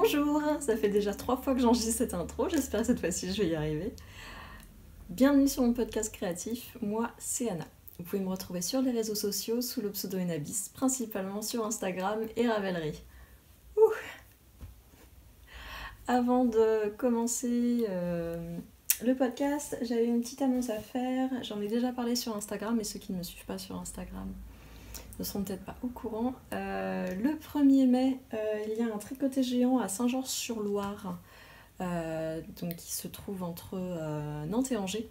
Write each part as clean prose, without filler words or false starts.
Bonjour, ça fait déjà 3 fois que j'enregistre cette intro, j'espère que cette fois-ci je vais y arriver. Bienvenue sur mon podcast créatif, moi c'est Anna. Vous pouvez me retrouver sur les réseaux sociaux sous le pseudo Enabis, principalement sur Instagram et Ravelry. Ouh. Avant de commencer le podcast, j'avais une petite annonce à faire. J'en ai déjà parlé sur Instagram, mais ceux qui ne me suivent pas sur Instagram ne seront peut-être pas au courant. Le 1er mai, il y a un tricoté géant à Saint-Georges-sur-Loire, donc qui se trouve entre Nantes et Angers.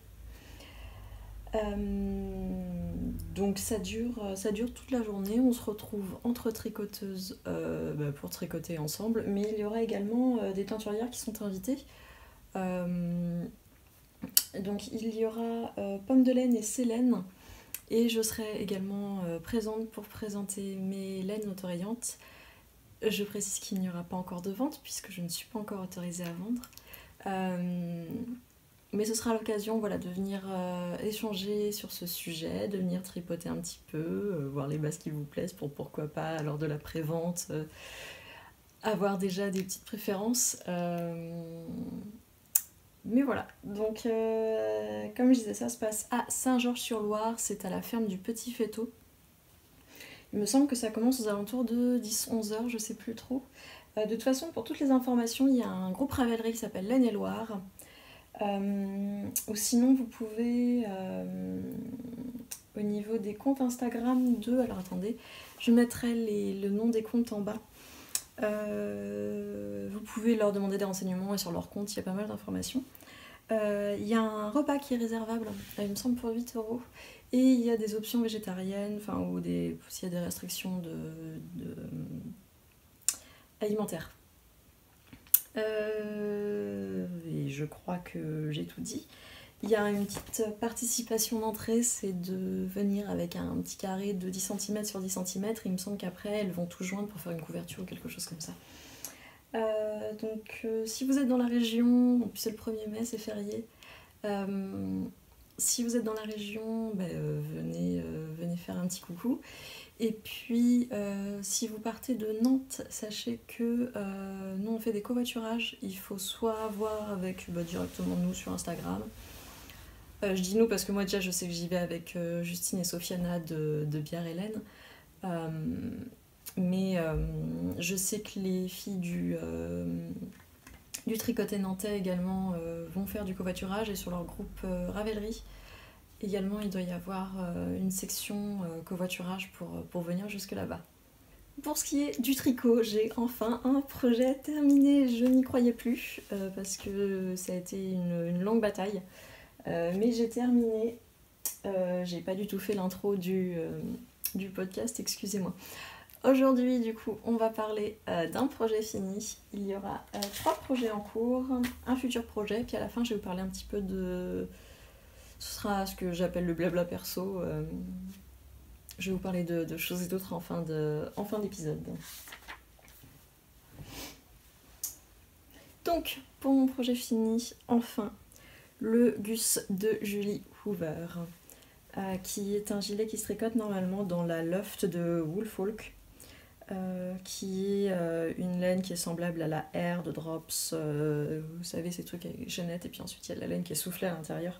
Donc ça dure toute la journée, on se retrouve entre tricoteuses pour tricoter ensemble, mais il y aura également des teinturières qui sont invitées. Donc il y aura Pomme de Laine et Célène, et je serai également présente pour présenter mes laines autorayantes. Je précise qu'il n'y aura pas encore de vente puisque je ne suis pas encore autorisée à vendre. Mais ce sera l'occasion de venir échanger sur ce sujet, de venir tripoter un petit peu, voir les bases qui vous plaisent pour pourquoi pas lors de la pré-vente avoir déjà des petites préférences. Mais voilà, donc comme je disais, ça se passe à Saint-Georges-sur-Loire, c'est à la ferme du Petit Féteau. Il me semble que ça commence aux alentours de 10-11 heures, je sais plus trop. De toute façon, pour toutes les informations, il y a un groupe Ravelry qui s'appelle Laine-et-Loire. Ou sinon, vous pouvez, au niveau des comptes Instagram alors attendez, je mettrai le nom des comptes en bas. Vous pouvez leur demander des renseignements et sur leur compte, il y a pas mal d'informations. Il y a un repas qui est réservable, il me semble pour 8 euros. Et il y a des options végétariennes, ou s'il y a des restrictions alimentaires. Et je crois que j'ai tout dit. Il y a une petite participation d'entrée, c'est de venir avec un petit carré de 10 cm sur 10 cm. Il me semble qu'après, elles vont tout joindre pour faire une couverture ou quelque chose comme ça. Donc si vous êtes dans la région, puis c'est le 1er mai, c'est férié. Si vous êtes dans la région, venez faire un petit coucou. Et puis, si vous partez de Nantes, sachez que nous on fait des covoiturages. Il faut soit voir avec directement nous sur Instagram. Je dis nous parce que moi déjà je sais que j'y vais avec Justine et Sofiana de Bière Hélène. Mais je sais que les filles du tricoté nantais également vont faire du covoiturage, et sur leur groupe Ravelry également il doit y avoir une section covoiturage pour venir jusque là-bas. Pour ce qui est du tricot, j'ai enfin un projet terminé. Je n'y croyais plus parce que ça a été une longue bataille, mais j'ai terminé. J'ai pas du tout fait l'intro du podcast, excusez-moi. Aujourd'hui, du coup, on va parler d'un projet fini. Il y aura 3 projets en cours, un futur projet, puis à la fin, je vais vous parler un petit peu de... Ce sera ce que j'appelle le blabla perso. Je vais vous parler de choses et d'autres en fin d'épisode. Donc, pour mon projet fini, enfin, le Gus de Julie Hoover, qui est un gilet qui se tricote normalement dans la loft de Woolfolk. Qui est une laine qui est semblable à la R de Drops, vous savez, ces trucs avec chaînettes, et puis ensuite il y a de la laine qui est soufflée à l'intérieur.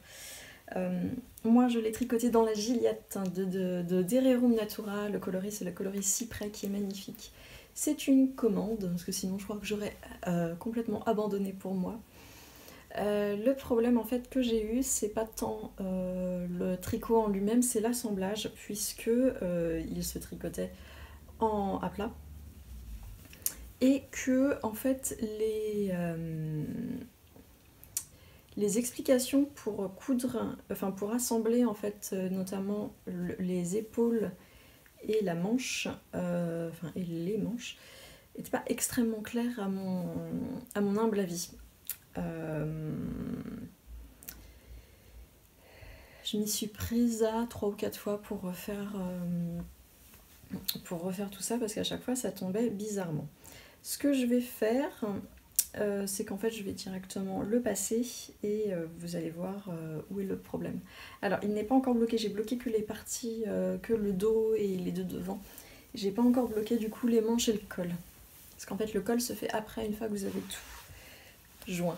Moi je l'ai tricoté dans la Gilliatt de Dererum Natura. Le coloris c'est le coloris cyprès qui est magnifique. C'est une commande, parce que sinon je crois que j'aurais complètement abandonné pour moi. Le problème en fait que j'ai eu, c'est pas tant le tricot en lui-même, c'est l'assemblage, puisque il se tricotait à plat, et que en fait les explications pour coudre, pour assembler en fait notamment les épaules et la manche, et les manches, n'étaient pas extrêmement claires à mon humble avis. Je m'y suis prise à 3 ou 4 fois pour refaire tout ça, parce qu'à chaque fois ça tombait bizarrement. Ce que je vais faire, c'est qu'en fait je vais directement le passer, et vous allez voir où est le problème. Alors il n'est pas encore bloqué, j'ai bloqué que les parties, que le dos et les deux devant. J'ai pas encore bloqué du coup les manches et le col. Parce qu'en fait le col se fait après, une fois que vous avez tout joint.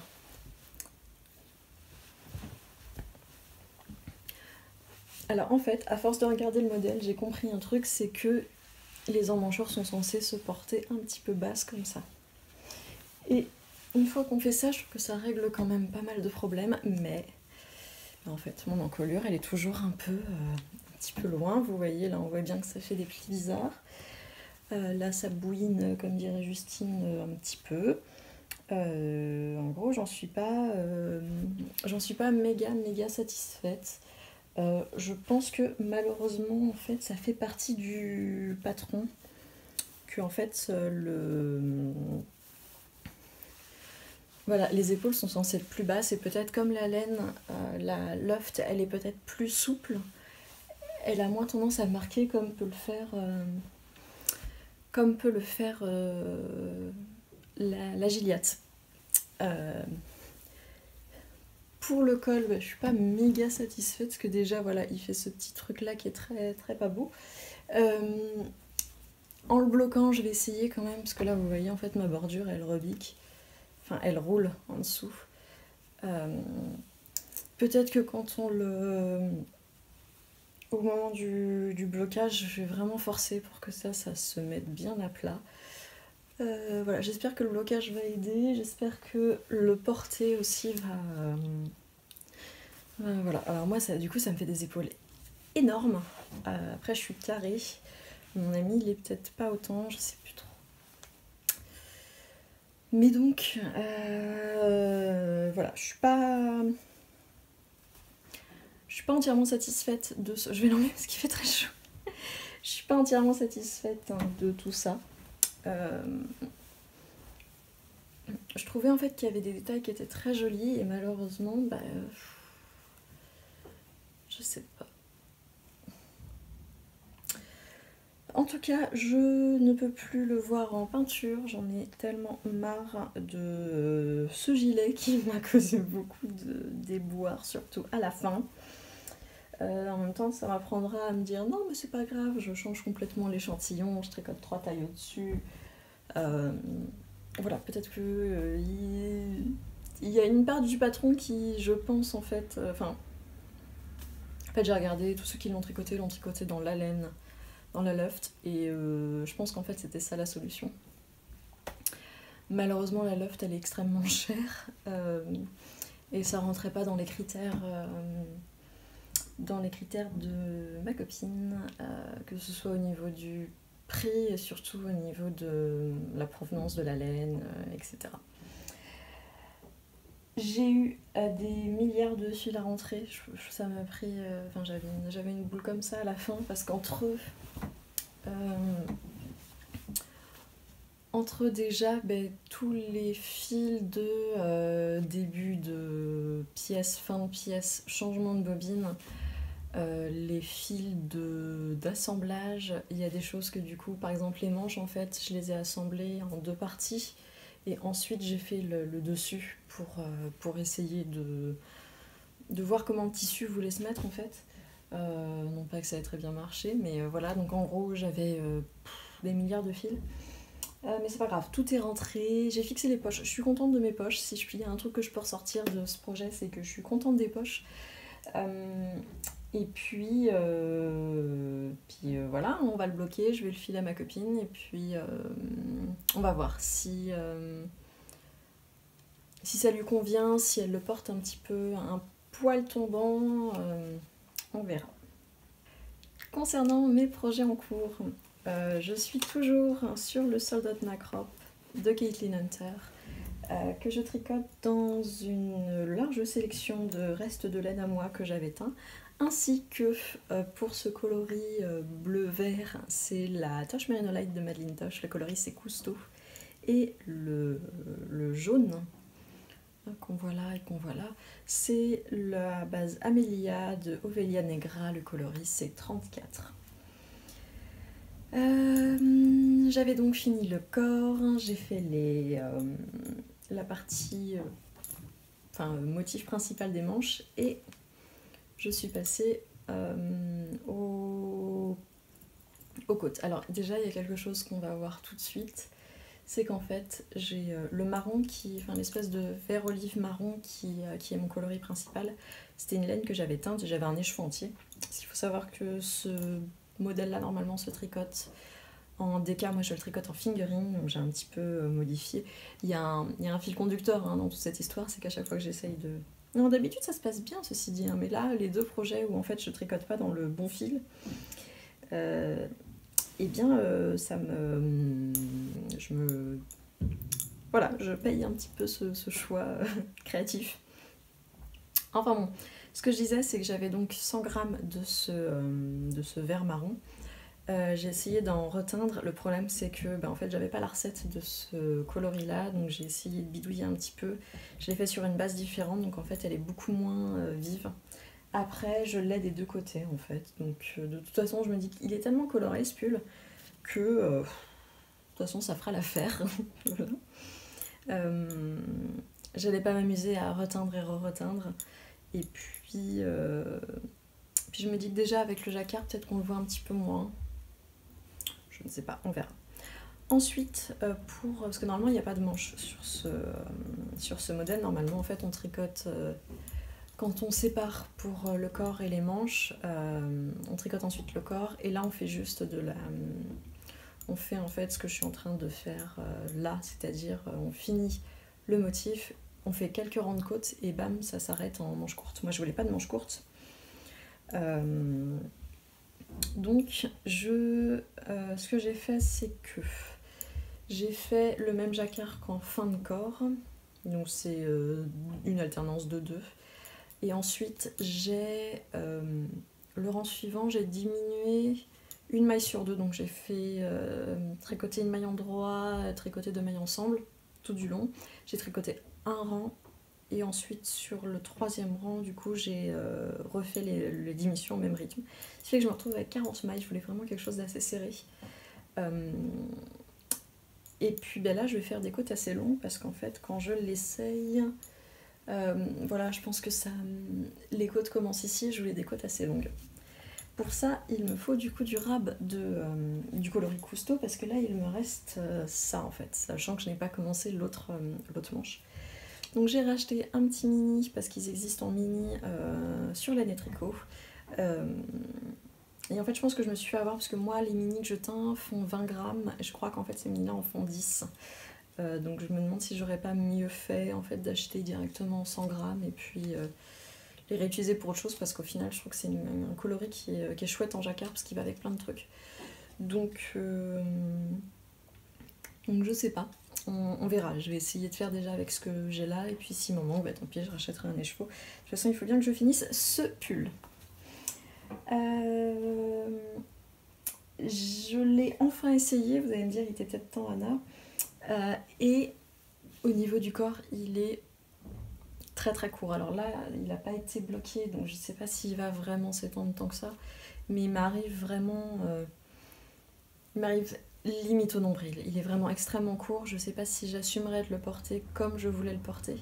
Alors en fait, à force de regarder le modèle, j'ai compris un truc, c'est que les emmanchures sont censées se porter un petit peu basses comme ça. Et une fois qu'on fait ça, je trouve que ça règle quand même pas mal de problèmes, mais en fait mon encolure elle est toujours un petit peu loin, vous voyez là on voit bien que ça fait des plis bizarres. Là ça bouine comme dirait Justine un petit peu. En gros j'en suis pas méga satisfaite. Je pense que malheureusement en fait ça fait partie du patron que en fait voilà, les épaules sont censées être plus basses et peut-être comme la laine, la loft elle est peut-être plus souple, elle a moins tendance à marquer comme peut le faire la Gilliatt. Pour le col, je suis pas méga satisfaite parce que déjà voilà, il fait ce petit truc là qui est très très pas beau. En le bloquant, je vais essayer quand même parce que là vous voyez en fait ma bordure elle rebique, enfin elle roule en dessous. Peut-être que quand on le au moment du blocage, je vais vraiment forcer pour que ça se mette bien à plat. Voilà, j'espère que le blocage va aider, j'espère que le porter aussi va. Voilà, alors moi du coup ça me fait des épaules énormes. Après je suis carrée. Mon ami il est peut-être pas autant, je sais plus trop. Mais donc voilà, je suis pas entièrement satisfaite de ce. Je vais l'enlever parce qu'il fait très chaud. Je suis pas entièrement satisfaite de tout ça. Je trouvais en fait qu'il y avait des détails qui étaient très jolis et malheureusement, je sais pas. En tout cas, je ne peux plus le voir en peinture, j'en ai tellement marre de ce gilet qui m'a causé beaucoup de déboires, surtout à la fin. En même temps, ça m'apprendra à me dire non, mais c'est pas grave, je change complètement l'échantillon, je tricote 3 tailles au-dessus. Voilà, peut-être que il y a une part du patron qui, je pense, en fait. En fait, j'ai regardé tous ceux qui l'ont tricoté dans la laine, dans la loft, et je pense qu'en fait, c'était ça la solution. Malheureusement, la loft, elle est extrêmement chère, et ça rentrait pas dans les critères. Dans les critères de ma copine, que ce soit au niveau du prix et surtout au niveau de la provenance de la laine, etc. J'ai eu des milliards de fils à rentrer, ça m'a pris. J'avais une boule comme ça à la fin parce qu'entre déjà tous les fils de début de pièce, fin de pièce, changement de bobine, les fils d'assemblage, il y a des choses que du coup, par exemple les manches en fait, je les ai assemblées en 2 parties et ensuite j'ai fait le dessus pour essayer de voir comment le tissu voulait se mettre en fait. Non pas que ça ait très bien marché, mais voilà, donc en gros j'avais des milliards de fils. Mais c'est pas grave, tout est rentré, j'ai fixé les poches, je suis contente de mes poches, si il y a un truc que je peux ressortir de ce projet, c'est que je suis contente des poches. Et puis, voilà, on va le bloquer, je vais le filer à ma copine et puis on va voir si ça lui convient, si elle le porte un petit peu un poil tombant, on verra. Concernant mes projets en cours, je suis toujours sur le Sold Out Macrop de Caitlin Hunter, que je tricote dans une large sélection de restes de laine à moi que j'avais teint, ainsi que pour ce coloris bleu-vert, c'est la Tosh Merino Light de Madeleine Tosh, le coloris c'est Cousteau, et le jaune qu'on voit là et qu'on voit là, c'est la base Amelia de Ovelia Negra, le coloris c'est 34. J'avais donc fini le corps, j'ai fait la partie, motif principal des manches et je suis passée aux côtes. Alors déjà il y a quelque chose qu'on va voir tout de suite, c'est qu'en fait j'ai le marron enfin l'espèce de vert olive marron qui est mon coloris principal. C'était une laine que j'avais teinte et j'avais un écheveau entier. Parce qu'il faut savoir que ce modèle là normalement se tricote en DK, moi je le tricote en fingering, donc j'ai un petit peu modifié. Il y a un fil conducteur dans toute cette histoire, c'est qu'à chaque fois que j'essaye de... Non, d'habitude ça se passe bien ceci dit, mais là les deux projets où en fait je tricote pas dans le bon fil, eh bien ça me... Voilà, je paye un petit peu ce choix créatif. Enfin bon, ce que je disais c'est que j'avais donc 100 grammes de ce vert marron. J'ai essayé d'en reteindre. Le problème c'est que en fait j'avais pas la recette de ce coloris là, donc j'ai essayé de bidouiller un petit peu. Je l'ai fait sur une base différente, donc en fait elle est beaucoup moins vive. Après je l'ai des deux côtés en fait, donc de toute façon je me dis qu'il est tellement coloré ce pull que de toute façon ça fera l'affaire. Voilà. J'allais pas m'amuser à reteindre et re-reteindre. Et puis je me dis que déjà avec le jacquard peut-être qu'on le voit un petit peu moins. Je ne sais pas, on verra. Ensuite, parce que normalement il n'y a pas de manche sur ce modèle, normalement en fait on tricote, quand on sépare pour le corps et les manches, on tricote ensuite le corps, et là on fait juste on fait en fait ce que je suis en train de faire là, c'est-à-dire on finit le motif, on fait quelques rangs de côte et bam, ça s'arrête en manche courte. Moi je voulais pas de manche courte. Donc ce que j'ai fait c'est que j'ai fait le même jacquard qu'en fin de corps, donc c'est une alternance de deux, et ensuite j'ai le rang suivant, j'ai diminué une maille sur deux, donc j'ai fait tricoter une maille en droit, tricoter deux mailles ensemble tout du long, j'ai tricoté un rang. Et ensuite sur le troisième rang, du coup, j'ai refait les diminutions au même rythme. Ce qui fait que je me retrouve avec 40 mailles, je voulais vraiment quelque chose d'assez serré. Et puis là, je vais faire des côtes assez longues parce qu'en fait, quand je l'essaye, voilà, je pense que les côtes commencent ici, je voulais des côtes assez longues. Pour ça, il me faut du coup du rab du coloris Cousteau parce que là, il me reste ça en fait, sachant que je n'ai pas commencé l'autre manche. Donc j'ai racheté un petit mini parce qu'ils existent en mini sur l'année tricot. Et en fait je pense que je me suis fait avoir parce que moi les mini que je teins font 20 grammes et je crois qu'en fait ces mini là en font 10. Donc je me demande si j'aurais pas mieux fait en fait d'acheter directement 100 grammes et puis les réutiliser pour autre chose parce qu'au final je trouve que c'est un coloris qui est chouette en jacquard parce qu'il va avec plein de trucs. Donc je sais pas. On verra, je vais essayer de faire déjà avec ce que j'ai là, et puis si moment, tant pis, je rachèterai un écheveau. De toute façon, il faut bien que je finisse ce pull. Je l'ai enfin essayé, vous allez me dire, il était peut-être temps, Anna. Et au niveau du corps, il est très très court. Alors là, il n'a pas été bloqué, donc je sais pas s'il va vraiment s'étendre tant que ça, mais il m'arrive vraiment... il m'arrive limite au nombril. Il est vraiment extrêmement court. Je sais pas si j'assumerais de le porter comme je voulais le porter.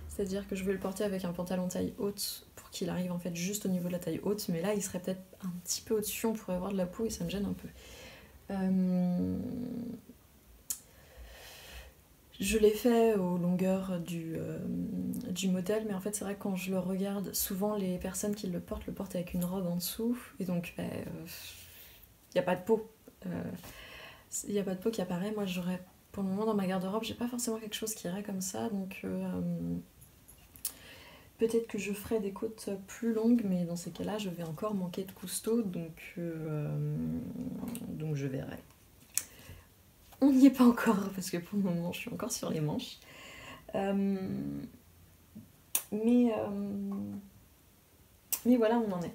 C'est-à-dire que je voulais le porter avec un pantalon taille haute pour qu'il arrive en fait juste au niveau de la taille haute. Mais là, il serait peut-être un petit peu au-dessus. On pourrait avoir de la peau et ça me gêne un peu. Je l'ai fait aux longueurs du modèle, mais en fait c'est vrai que quand je le regarde, souvent les personnes qui le portent avec une robe en dessous. Et donc, il n'y a pas de peau. Il n'y a pas de peau qui apparaît. Moi, j'aurais, pour le moment, dans ma garde-robe, j'ai pas forcément quelque chose qui irait comme ça, donc peut-être que je ferai des côtes plus longues, mais dans ces cas-là, je vais encore manquer de Cousteau, donc je verrai. On n'y est pas encore, parce que pour le moment, je suis encore sur les manches. Mais voilà, on en est.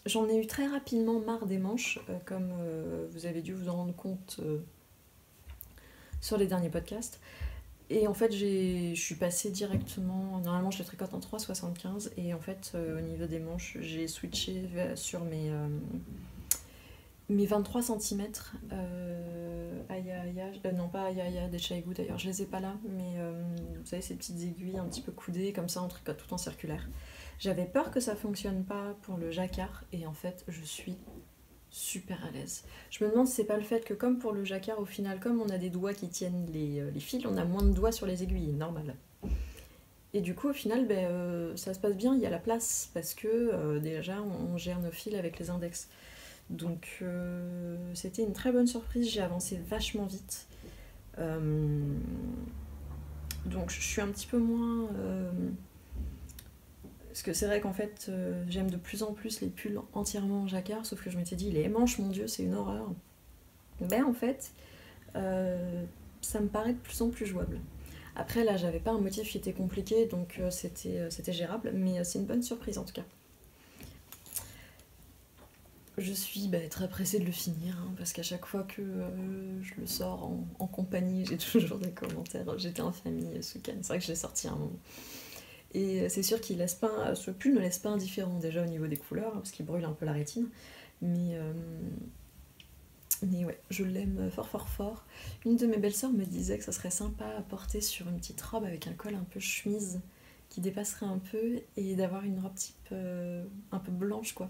J'en ai eu très rapidement marre des manches, comme vous avez dû vous en rendre compte sur les derniers podcasts. Et en fait, je suis passée directement... Normalement, je les tricote en 3,75. Et en fait, au niveau des manches, j'ai switché sur mes 23 cm. Non, pas Aya des Chaigou d'ailleurs, je les ai pas là. Mais vous savez, ces petites aiguilles un petit peu coudées, comme ça, on tricote tout en circulaire. J'avais peur que ça fonctionne pas pour le jacquard. Et en fait, je suis super à l'aise. Je me demande si c'est pas le fait que comme pour le jacquard, au final, comme on a des doigts qui tiennent les fils, on a moins de doigts sur les aiguilles, normal. Et du coup, au final, ça se passe bien, il y a la place, parce que déjà, on gère nos fils avec les index. Donc, c'était une très bonne surprise, j'ai avancé vachement vite. Donc, je suis un petit peu moins... parce que c'est vrai qu'en fait, j'aime de plus en plus les pulls entièrement en jacquard, sauf que je m'étais dit, les manches, mon Dieu, c'est une horreur. Ben, en fait, ça me paraît de plus en plus jouable. Après, là, j'avais pas un motif qui était compliqué, donc c'était gérable, mais c'est une bonne surprise en tout cas. Je suis très pressée de le finir, hein, parce qu'à chaque fois que je le sors en compagnie, j'ai toujours des commentaires. J'étais en famille ce week-end, c'est vrai que je l'ai sorti un moment. Et c'est sûr qu'il laisse pas, ce pull ne laisse pas indifférent déjà au niveau des couleurs, hein, parce qu'il brûle un peu la rétine. Mais, euh, mais ouais, je l'aime fort fort fort. Une de mes belles-sœurs me disait que ça serait sympa à porter sur une petite robe avec un col un peu chemise qui dépasserait un peu et d'avoir une robe type un peu blanche quoi.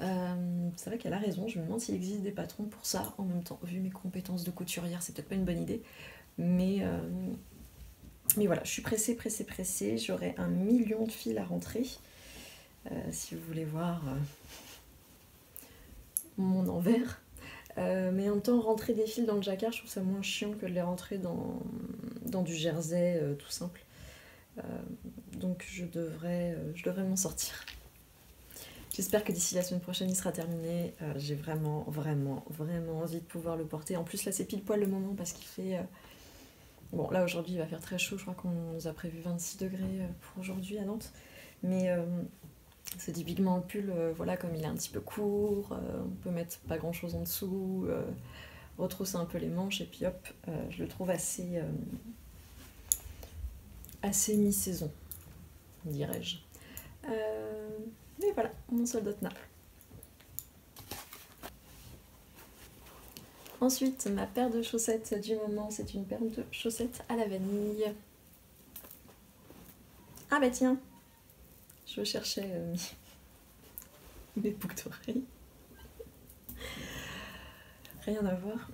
C'est vrai qu'elle a raison, je me demande s'il existe des patrons pour ça en même temps. Vu mes compétences de couturière, c'est peut-être pas une bonne idée, mais, euh, mais voilà, je suis pressée, pressée, pressée. J'aurai 1 million de fils à rentrer. Si vous voulez voir mon envers. Mais en même temps, rentrer des fils dans le jacquard, je trouve ça moins chiant que de les rentrer dans du jersey tout simple. Euh, donc je devrais m'en sortir. J'espère que d'ici la semaine prochaine il sera terminé. J'ai vraiment, vraiment, vraiment envie de pouvoir le porter. En plus là c'est pile poil le moment parce qu'il fait... Bon là aujourd'hui il va faire très chaud, je crois qu'on nous a prévu 26 degrés pour aujourd'hui à Nantes. Mais c'est typiquement le pull, voilà, comme il est un petit peu court, on peut mettre pas grand chose en dessous, retrousser un peu les manches et puis hop, je le trouve assez mi-saison, dirais-je. Mais voilà, mon soldat de Naples. Ensuite, ma paire de chaussettes du moment, c'est une paire de chaussettes à la vanille. Ah bah tiens, je cherchais mes boucles d'oreilles. Rien à voir.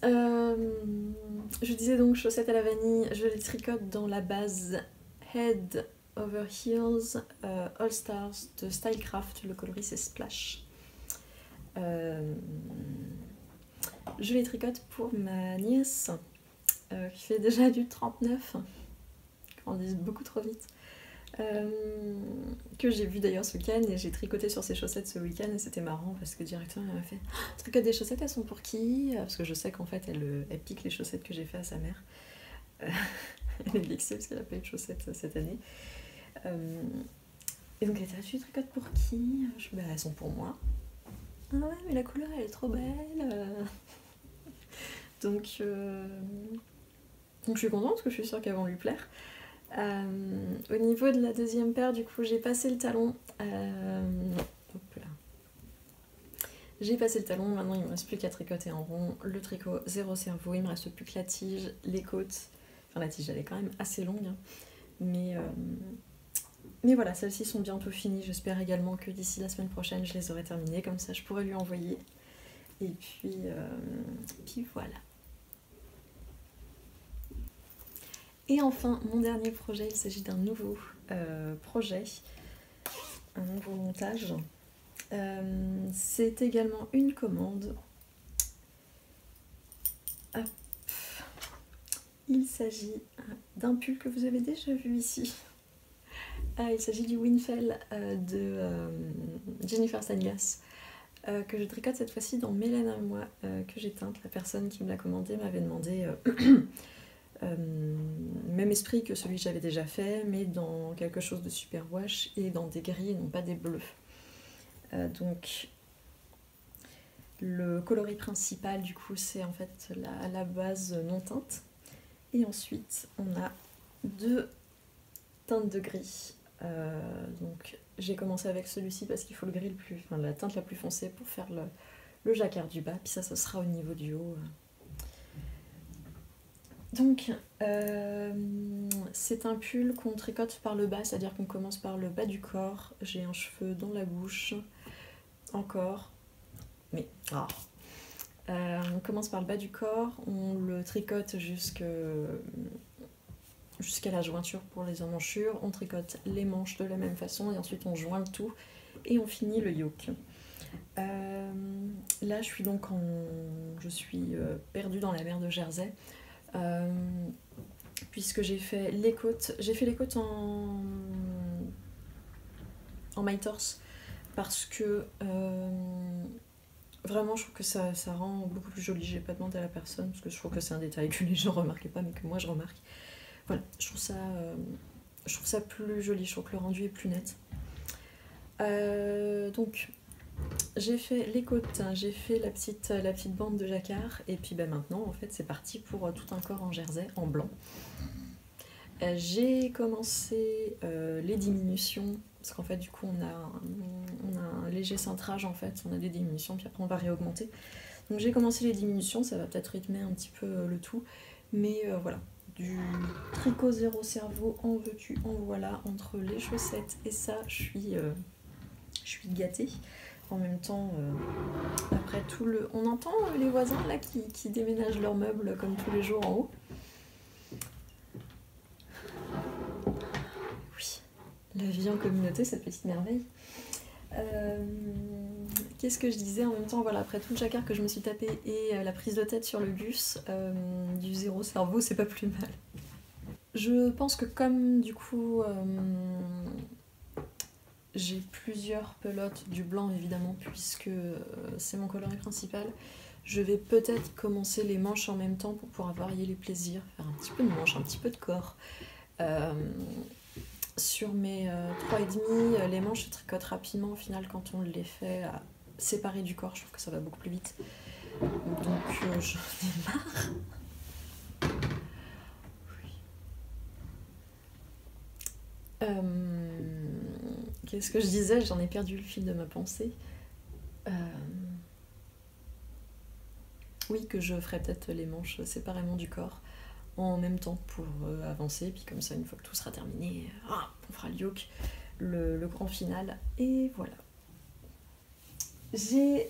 Je disais donc chaussettes à la vanille, je les tricote dans la base Head Over Heels All Stars de Stylecraft, le coloris c'est Splash. Je les tricote pour ma nièce qui fait déjà du 39, qui grandit beaucoup trop vite. Que j'ai vu d'ailleurs ce week-end et j'ai tricoté sur ses chaussettes ce week-end et c'était marrant parce que directement elle m'a fait tricote des chaussettes, elles sont pour qui? Parce que je sais qu'en fait elle pique les chaussettes que j'ai fait à sa mère. Elle est vexée parce qu'elle a pas eu de chaussettes cette année. Et donc elle était là, tu tricotes pour qui? Elles sont pour moi. Ah ouais mais la couleur elle est trop belle. Donc je suis contente parce que je suis sûre qu'elles vont lui plaire. Au niveau de la deuxième paire, du coup, j'ai passé le talon. Hop là. J'ai passé le talon, maintenant il me reste plus qu'à tricoter en rond. Le tricot, zéro cerveau, il me reste plus que la tige, les côtes. Enfin, la tige elle est quand même assez longue, hein. Mais voilà, celles-ci sont bientôt finies. J'espère également que d'ici la semaine prochaine, je les aurai terminées. Comme ça, je pourrai lui envoyer. Et puis voilà. Et enfin, mon dernier projet, il s'agit d'un nouveau projet, un nouveau montage. C'est également une commande. Hop. Il s'agit d'un pull que vous avez déjà vu ici. Il s'agit du Winfell de Jennifer Sanias, que je tricote cette fois-ci dans Mélène à moi, que j'ai teinte. La personne qui me l'a commandé m'avait demandé même esprit que celui que j'avais déjà fait, mais dans quelque chose de super wash et dans des gris et non pas des bleus. Donc le coloris principal du coup c'est en fait la base non teinte et ensuite on a 2 teintes de gris. Donc j'ai commencé avec celui-ci parce qu'il faut le gris la teinte la plus foncée pour faire le jacquard du bas, puis ça sera au niveau du haut. Donc c'est un pull qu'on tricote par le bas, c'est-à-dire qu'on commence par le bas du corps. J'ai un cheveu dans la bouche, encore. mais on commence par le bas du corps, on le tricote jusqu'à la jointure pour les emmanchures, on tricote les manches de la même façon et ensuite on joint le tout et on finit le yoke. Là je suis perdue dans la mer de Jersey, puisque j'ai fait les côtes en maille torse parce que vraiment je trouve que ça rend beaucoup plus joli. J'ai pas demandé à la personne parce que je trouve que c'est un détail que les gens remarquaient pas mais que moi je remarque. Voilà, je trouve ça plus joli, je trouve que le rendu est plus net. Donc j'ai fait les côtes, j'ai fait la petite bande de jacquard et puis maintenant en fait c'est parti pour tout un corps en jersey en blanc. J'ai commencé les diminutions parce qu'en fait du coup on a un léger cintrage en fait, on a des diminutions puis après on va réaugmenter. Donc j'ai commencé les diminutions, ça va peut-être rythmer un petit peu le tout, mais voilà. Du tricot zéro cerveau, en veux-tu, en voilà, entre les chaussettes et ça, je suis gâtée. En même temps, après on entend les voisins là qui déménagent leurs meubles comme tous les jours en haut. Oui, la vie en communauté, cette petite merveille. Qu'est-ce que je disais en même temps, voilà, après tout le jacquard que je me suis tapé et la prise de tête sur le gus, du zéro cerveau, c'est pas plus mal. Je pense que comme du coup j'ai plusieurs pelotes du blanc évidemment puisque c'est mon coloris principal, je vais peut-être commencer les manches en même temps pour pouvoir varier les plaisirs, faire un petit peu de manches, un petit peu de corps. Sur mes 3,5, les manches se tricotent rapidement au final quand on les fait séparer du corps, je trouve que ça va beaucoup plus vite. Donc j'en ai marre. Qu'est-ce que je disais? J'en ai perdu le fil de ma pensée. Oui, que je ferais peut-être les manches séparément du corps en même temps pour avancer, puis comme ça une fois que tout sera terminé, on fera le yoke, le grand final, et voilà. J'ai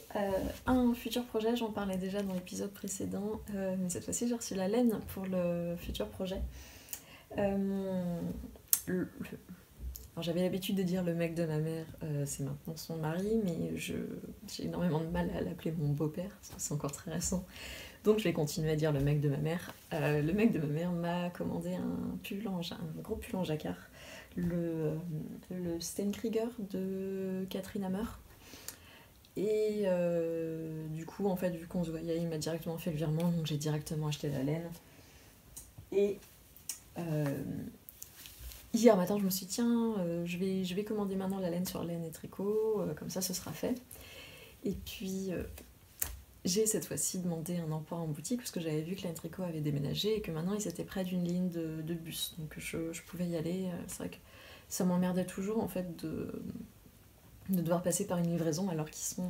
un futur projet, j'en parlais déjà dans l'épisode précédent, mais cette fois-ci j'ai reçu la laine pour le futur projet. Alors, j'avais l'habitude de dire le mec de ma mère, c'est maintenant son mari, mais j'ai énormément de mal à l'appeler mon beau-père, parce que c'est encore très récent. Donc je vais continuer à dire le mec de ma mère. Le mec de ma mère m'a commandé un gros pull en jacquard, le Steinkrieger de Catherine Hammer. Et du coup, en fait, vu qu'on se voyait, il m'a directement fait le virement, donc j'ai directement acheté la laine. Et hier matin, je me suis dit, tiens, je vais commander maintenant la laine sur laine et tricot, comme ça ce sera fait. Et puis j'ai cette fois-ci demandé un emport en boutique parce que j'avais vu que Laine Tricot avait déménagé et que maintenant ils étaient près d'une ligne de bus, donc je pouvais y aller. C'est vrai que ça m'emmerdait toujours en fait de devoir passer par une livraison alors qu'ils sont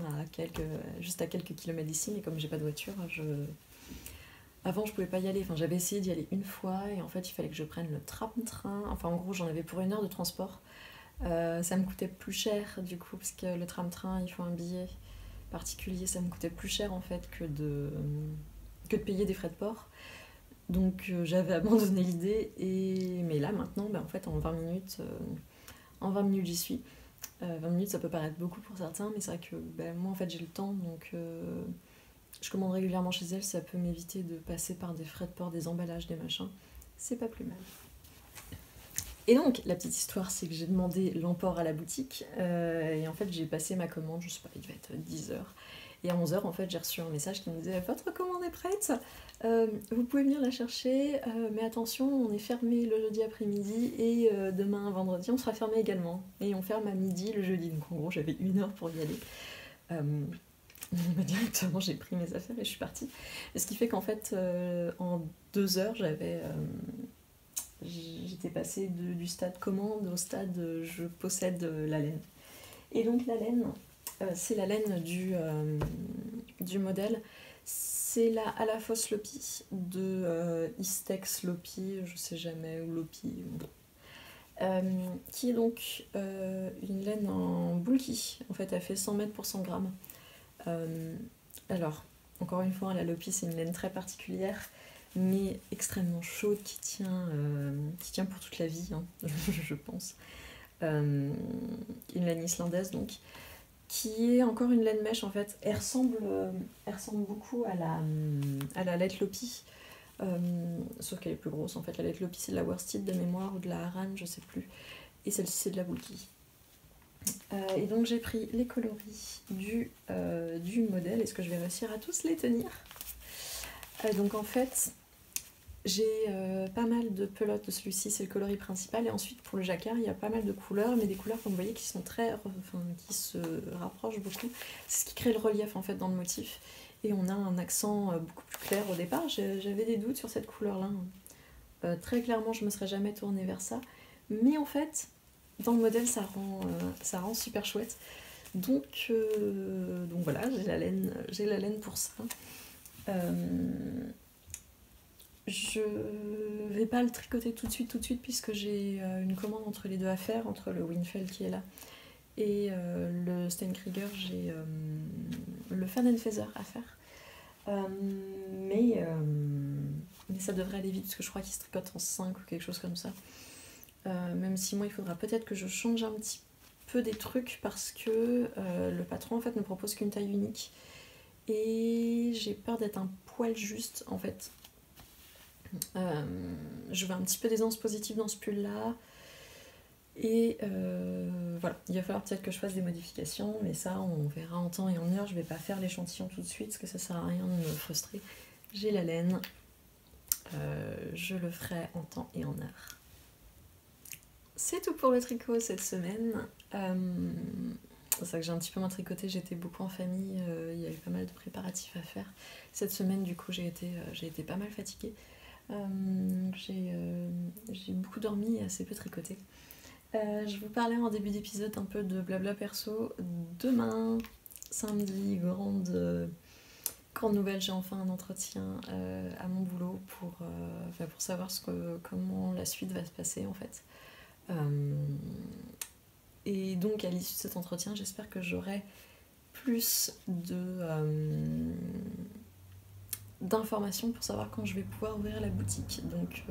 juste à quelques kilomètres d'ici, mais comme j'ai pas de voiture, avant je pouvais pas y aller. Enfin, j'avais essayé d'y aller une fois et en fait il fallait que je prenne le tram-train. Enfin en gros j'en avais pour 1 heure de transport. Ça me coûtait plus cher du coup parce que le tram-train il faut un billet particulier, ça me coûtait plus cher en fait que de payer des frais de port. Donc j'avais abandonné l'idée, mais là maintenant, en fait en 20 minutes j'y suis. 20 minutes ça peut paraître beaucoup pour certains, mais c'est vrai que moi en fait j'ai le temps, donc je commande régulièrement chez elle, ça peut m'éviter de passer par des frais de port, des emballages, des machins. C'est pas plus mal. Et donc, la petite histoire, c'est que j'ai demandé l'emport à la boutique, et en fait, j'ai passé ma commande, je sais pas, il devait être 10h. Et à 11h, en fait, j'ai reçu un message qui me disait « Votre commande est prête, vous pouvez venir la chercher, mais attention, on est fermé le jeudi après-midi, et demain, vendredi, on sera fermé également. Et on ferme à midi le jeudi. » Donc en gros, j'avais 1 heure pour y aller. Directement, j'ai pris mes affaires et je suis partie. Et ce qui fait qu'en fait, en 2 heures, j'étais passée du stade commande au stade je possède la laine. Et donc la laine, c'est la laine du modèle. C'est la Halafoss Lopi de Istex Lopi, je sais jamais, ou Lopi, qui est donc une laine en bulky. En fait, elle fait 100 mètres pour 100 grammes. Alors, encore une fois, la Lopi, c'est une laine très particulière, mais extrêmement chaude, qui tient pour toute la vie, hein, je pense. Une laine islandaise, donc, qui est encore une laine mèche, en fait. Elle ressemble beaucoup à la laine Lopi, sauf qu'elle est plus grosse, en fait. La laine Lopi, c'est de la worsted de mémoire, ou de la Aran, je sais plus. Et celle-ci, c'est de la Bulky. Et donc j'ai pris les coloris du modèle. Est-ce que je vais réussir à tous les tenir? Donc en fait, j'ai pas mal de pelotes de celui-ci, c'est le coloris principal. Et ensuite pour le jacquard, il y a pas mal de couleurs, mais des couleurs comme vous voyez qui sont qui se rapprochent beaucoup. C'est ce qui crée le relief en fait dans le motif. Et on a un accent beaucoup plus clair au départ. J'avais des doutes sur cette couleur-là. Très clairement, je me serais jamais tournée vers ça. Mais en fait, dans le modèle, ça rend super chouette. Donc voilà, j'ai la laine pour ça. Je vais pas le tricoter tout de suite puisque j'ai une commande entre les deux à faire, entre le Winfeld qui est là et le Steinkrieger, j'ai le Fadenfeather à faire. Mais ça devrait aller vite parce que je crois qu'il se tricote en 5 ou quelque chose comme ça. Même si moi il faudra peut-être que je change un petit peu des trucs parce que le patron en fait ne propose qu'une taille unique et j'ai peur d'être un poil juste en fait. Je veux un petit peu d'aisance positive dans ce pull là et voilà, il va falloir peut-être que je fasse des modifications, mais ça on verra en temps et en heure. Je vais pas faire l'échantillon tout de suite parce que ça sert à rien de me frustrer. J'ai la laine, je le ferai en temps et en heure. C'est tout pour le tricot cette semaine. C'est ça que j'ai un petit peu moins tricoté, j'étais beaucoup en famille, il y avait pas mal de préparatifs à faire. Cette semaine du coup j'ai été pas mal fatiguée. J'ai beaucoup dormi et assez peu tricoté. Je vous parlais en début d'épisode un peu de blabla perso. Demain, samedi, grande nouvelle, j'ai enfin un entretien à mon boulot pour savoir comment la suite va se passer en fait. Et donc à l'issue de cet entretien, j'espère que j'aurai plus d'informations pour savoir quand je vais pouvoir ouvrir la boutique. Donc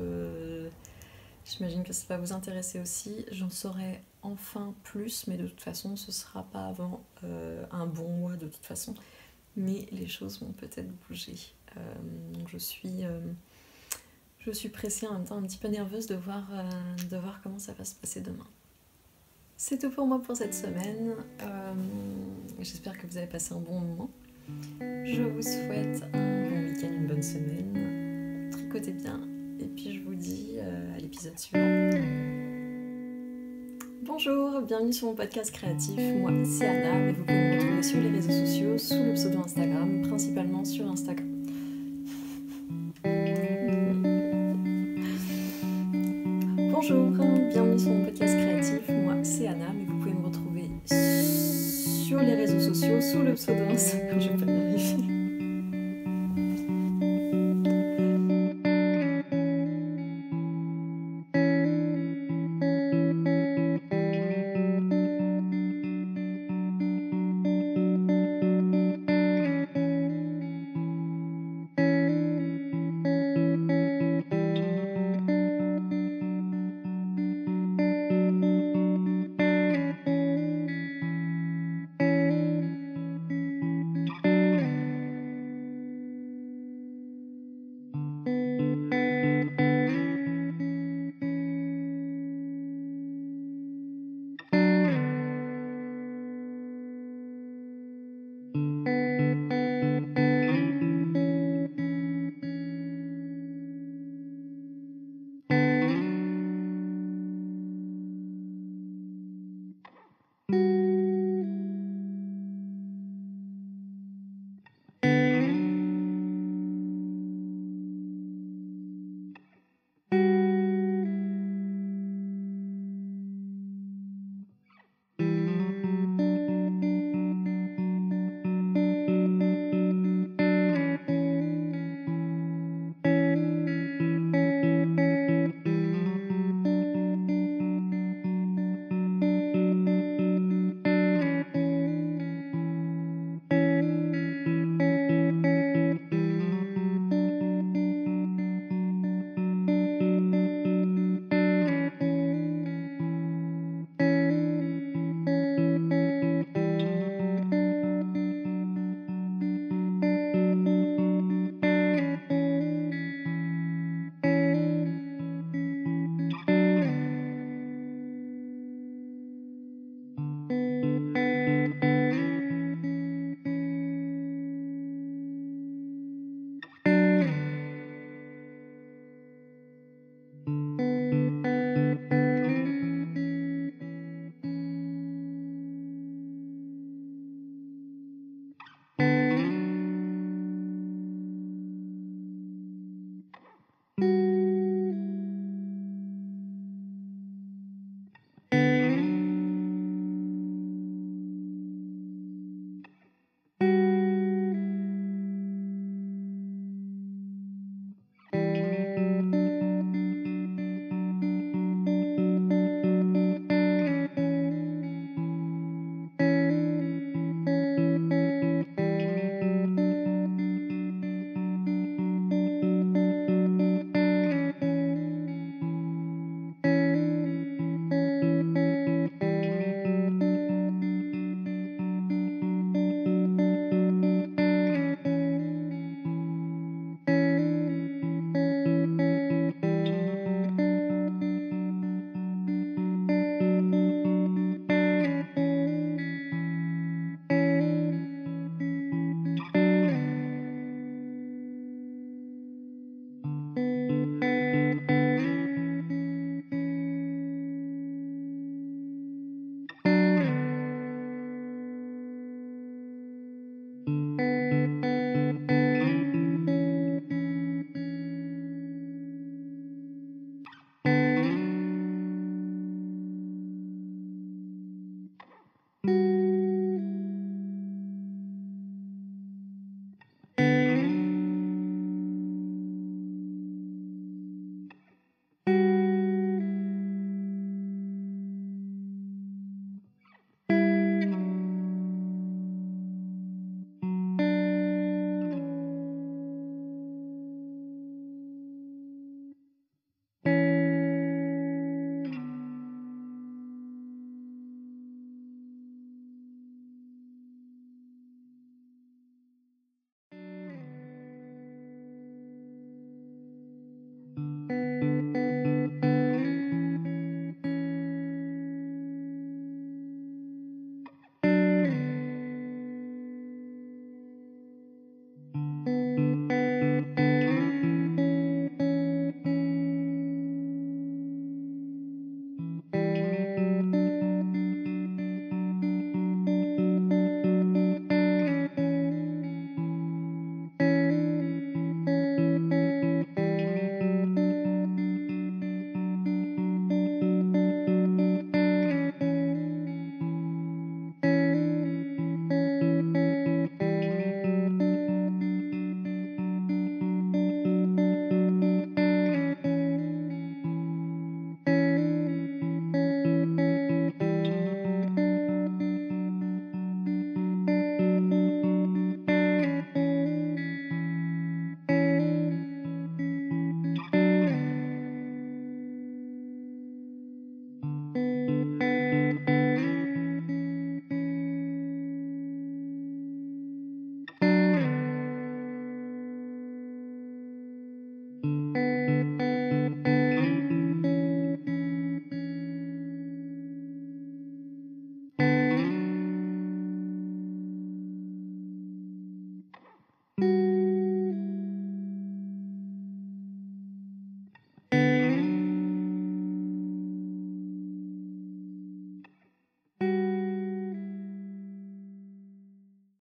j'imagine que ça va vous intéresser aussi. J'en saurai enfin plus, mais de toute façon ce sera pas avant un bon mois de toute façon. Mais les choses vont peut-être bouger. Donc je suis pressée, en même temps un petit peu nerveuse de voir comment ça va se passer demain. C'est tout pour moi pour cette semaine. J'espère que vous avez passé un bon moment. Je vous souhaite un bon week-end, une bonne semaine. Tricotez bien. Et puis je vous dis à l'épisode suivant. Bonjour, bienvenue sur mon podcast créatif. Moi, c'est Anna et vous pouvez me retrouver sur les réseaux sociaux sous le pseudo Instagram, principalement sur Instagram. Bonjour, bienvenue sur mon podcast créatif. Moi, c'est Anna, mais vous pouvez me retrouver sur les réseaux sociaux sous le pseudo Instagram. Je vais pas y arriver.